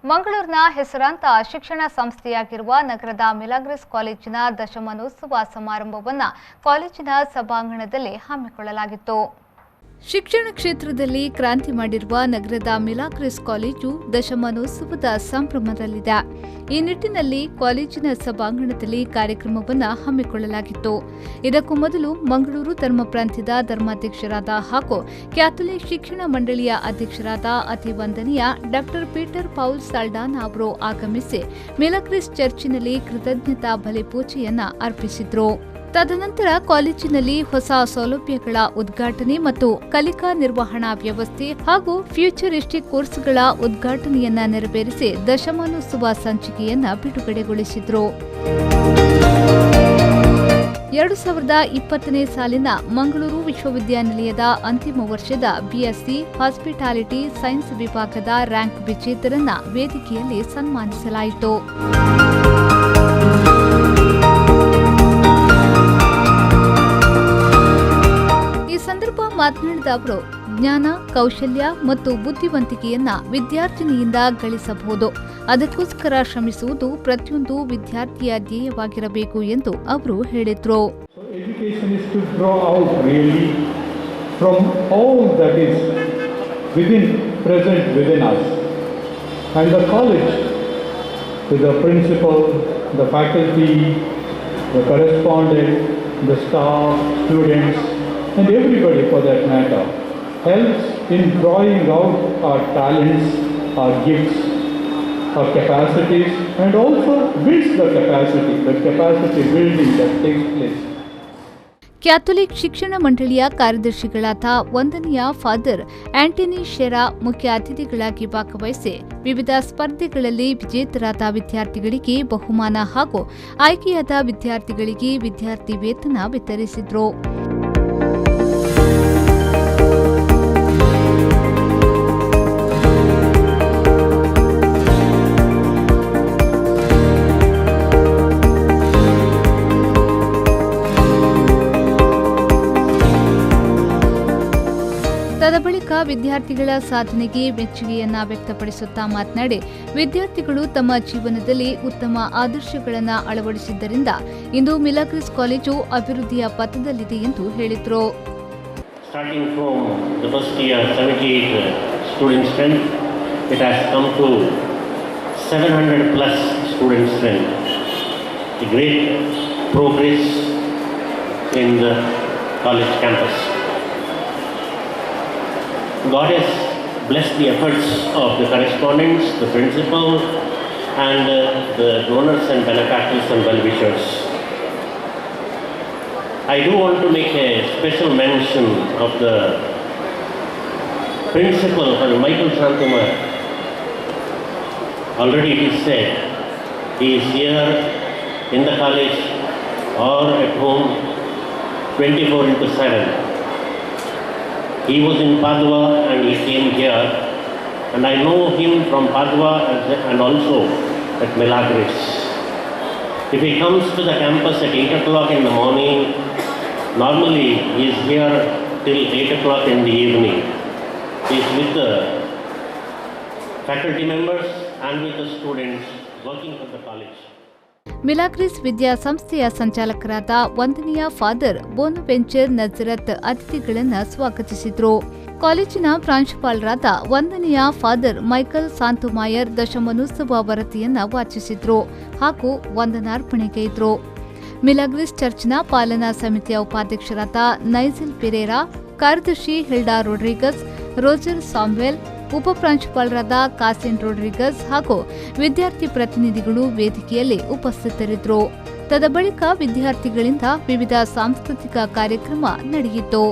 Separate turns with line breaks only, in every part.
ಮಂಗಳೂರಿನ ಹೆಸರಾಂತ ಶಿಕ್ಷಣ ಸಂಸ್ಥೆಯಾಗಿರುವ ನಗರದ ಮಿಲಾಗ್ರಿಸ್ ಕಾಲೇಜಿನ ದಶಮಾನೋತ್ಸವ ಸಮಾರಂಭವನ್ನು ಕಾಲೇಜಿನ ಸಭಾಂಗಣದಲ್ಲಿ ಹಮ್ಮಿಕೊಳ್ಳಲಾಗಿತ್ತು. ಶಿಕ್ಷಣ ಕ್ಷೇತ್ರದಲ್ಲಿ ಕ್ರಾಂತಿ ಮಾಡಿರುವ ನಗರದ ಮಿಲಾಗ್ರಿಸ್ ಕಾಲೇಜು ದಶಮಾನೋತ್ಸವದ ಸಂಭ್ರಮದಲ್ಲಿದೆ. ಈ ನಿಟ್ಟಿನಲ್ಲಿ ಕಾಲೇಜಿನ ಸಭಾಂಗಣದಲ್ಲಿ ಕಾರ್ಯಕ್ರಮವನ್ನು ಹಮ್ಮಿಕೊಳ್ಳಲಾಗಿತ್ತು. ಇದಕ್ಕೂ ಮೊದಲು ಮಂಗಳೂರು ಧರ್ಮ ಪ್ರಾಂತ್ಯದ ಧರ್ಮಾಧ್ಯಕ್ಷರಾದ ಹಾಗೂ ಕ್ಯಾಥೋಲಿಕ್ ಶಿಕ್ಷಣ ಮಂಡಳಿಯ ಅಧ್ಯಕ್ಷರಾದ ಅತಿ ವಂದನೀಯ ಡಾ ಪೀಟರ್ ಪೌಲ್ ಸಾಲ್ಡಾನಾ ಅವರು ಆಗಮಿಸಿ ಮಿಲಾಗ್ರಿಸ್ ಚರ್ಚಿನಲ್ಲಿ ಕೃತಜ್ಞತಾ ಬಲಿಪೂಜೆಯನ್ನ ಅರ್ಪಿಸಿದ್ರು. ತದನಂತರ ಕಾಲೇಜಿನಲ್ಲಿ ಹೊಸ ಸೌಲಭ್ಯಗಳ ಉದ್ಘಾಟನೆ ಮತ್ತು ಕಲಿಕಾ ನಿರ್ವಹಣಾ ವ್ಯವಸ್ಥೆ ಹಾಗೂ ಫ್ಯೂಚರಿಸ್ಟಿಕ್ ಕೋರ್ಸ್ಗಳ ಉದ್ಘಾಟನೆಯನ್ನ ನೆರವೇರಿಸಿ ದಶಮಾನೋತ್ಸವ ಸಂಚಿಕೆಯನ್ನ ಬಿಡುಗಡೆಗೊಳಿಸಿದ್ರು. 2020ನೇ ಸಾಲಿನ ಮಂಗಳೂರು ವಿಶ್ವವಿದ್ಯಾನಿಲಯದ ಅಂತಿಮ ವರ್ಷದ ಬಿಎಸ್ಸಿ ಹಾಸ್ಪಿಟಾಲಿಟಿ ಸೈನ್ಸ್ ವಿಭಾಗದ ರ್ಯಾಂಕ್ ವಿಜೇತರನ್ನ ವೇದಿಕೆಯಲ್ಲಿ ಸನ್ಮಾನಿಸಲಾಯಿತು. ಮಾತನಾಡಿದ ಅವರು, ಜ್ಞಾನ, ಕೌಶಲ್ಯ ಮತ್ತು ಬುದ್ಧಿವಂತಿಕೆಯನ್ನ ವಿದ್ಯಾರ್ಥಿನಿಯಿಂದ ಗಳಿಸಬಹುದು. ಅದಕ್ಕೋಸ್ಕರ ಶ್ರಮಿಸುವುದು ಪ್ರತಿಯೊಂದು ವಿದ್ಯಾರ್ಥಿಯ ಧ್ಯೇಯವಾಗಿರಬೇಕು ಎಂದು ಅವರು ಹೇಳಿದರು.
Education is to draw out really from all that is present within us. And the college, with the principal, the faculty, the correspondent, the staff, students, and everybody for that matter, helps in drawing out our talents, our gifts, our capacities, and also builds the capacity building that takes place.
Catholic ಶಿಕ್ಷಣ ಮಂಡಳಿಯ ಕಾರ್ಯದರ್ಶಿಗಳಾದ ವಂದನೀಯ father Antony ಶೆರಾ ಮುಖ್ಯ ಅತಿಥಿಗಳಾಗಿ ಭಾಗವಹಿಸಿ ವಿವಿಧ ಸ್ಪರ್ಧೆಗಳಲ್ಲಿ ವಿಜೇತರಾದ ವಿದ್ಯಾರ್ಥಿಗಳಿಗೆ ಬಹುಮಾನ ಹಾಗೂ ಆಯ್ಕೆಯಾದ ವಿದ್ಯಾರ್ಥಿಗಳಿಗೆ ವಿದ್ಯಾರ್ಥಿ ವೇತನ ವಿತರಿಸಿದರು. ತದಬಳಿಕ ವಿದ್ಯಾರ್ಥಿಗಳ ಸಾಧನೆಗೆ ಮೆಚ್ಚುಗೆಯನ್ನ ವ್ಯಕ್ತಪಡಿಸುತ್ತಾ ಮಾತನಾಡಿ, ವಿದ್ಯಾರ್ಥಿಗಳು ತಮ್ಮ ಜೀವನದಲ್ಲಿ ಉತ್ತಮ ಆದರ್ಶಗಳನ್ನು ಅಳವಡಿಸಿದ್ದರಿಂದ ಇಂದು ಮಿಲಾಗ್ರಿಸ್ ಕಾಲೇಜು ಅಭಿವೃದ್ಧಿಯ ಪಥದಲ್ಲಿದೆ ಎಂದು ಹೇಳಿದರು.
Starting from the first year, 78 student strength, it has come to 700 plus student strength. A great progress in the college campus. God has blessed the efforts of the correspondents, the principal, and the donors and benefactors and well-wishers. I do want to make a special mention of the principal, Michael Santumar. Already it is said, he is here in the college or at home 24/7. He was in Padua and he came here, and I know him from Padua and also at Milagris. If he comes to the campus at 8 o'clock in the morning, normally he is here till 8 o'clock in the evening. He is with the faculty members and with the students working for the college.
Milagres ವಿದ್ಯಾಸಂಸ್ಥೆಯ ಸಂಚಾಲಕರಾದ ವಂದನೀಯ father ಬೋನವೆಂಚರ್ ನಜರತ್ ಅತಿಥಿಗಳನ್ನು ಸ್ವಾಗತಿಸಿದರು. ಕಾಲೇಜಿನ ಪ್ರಾಂಶುಪಾಲರಾದ ವಂದನೀಯ father Michael ಸಾಂತುಮಾಯರ್ ದಶಮಾನೋತ್ಸವ ವರದಿಯನ್ನು ವಾಚಿಸಿದ್ರು ಹಾಗೂ ವಂದನಾರ್ಪಣೆಗೈದರು. ಮಿಲಾಗ್ರಿಸ್ ಚರ್ಚ್ನ ಪಾಲನಾ ಸಮಿತಿಯ ಉಪಾಧ್ಯಕ್ಷರಾದ ನೈಜಿಲ್ ಪೆರೇರಾ, ಕಾರ್ಯದರ್ಶಿ ಹಿಲ್ಡಾ ರೋಡ್ರಿಗಸ್, ರೋಜರ್ ಸಾಮ್ವೆಲ್, ಉಪಪ್ರಾಂಶುಪಾಲರಾದ ಕಾಸಿನ್ ರೋಡ್ರಿಗಸ್ ಹಾಗೂ ವಿದ್ಯಾರ್ಥಿ ಪ್ರತಿನಿಧಿಗಳು ವೇದಿಕೆಯಲ್ಲಿ ಉಪಸ್ಥಿತರಿದ್ದರು. ತದಬಳಿಕ ವಿದ್ಯಾರ್ಥಿಗಳಿಂದ ವಿವಿಧ ಸಾಂಸ್ಕೃತಿಕ ಕಾರ್ಯಕ್ರಮ ನಡೆಯಿತು.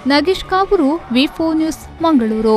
ನಾಗೇಶ್ ಕಾವೂರು, ವಿ4 ನ್ಯೂಸ್, ಮಂಗಳೂರು.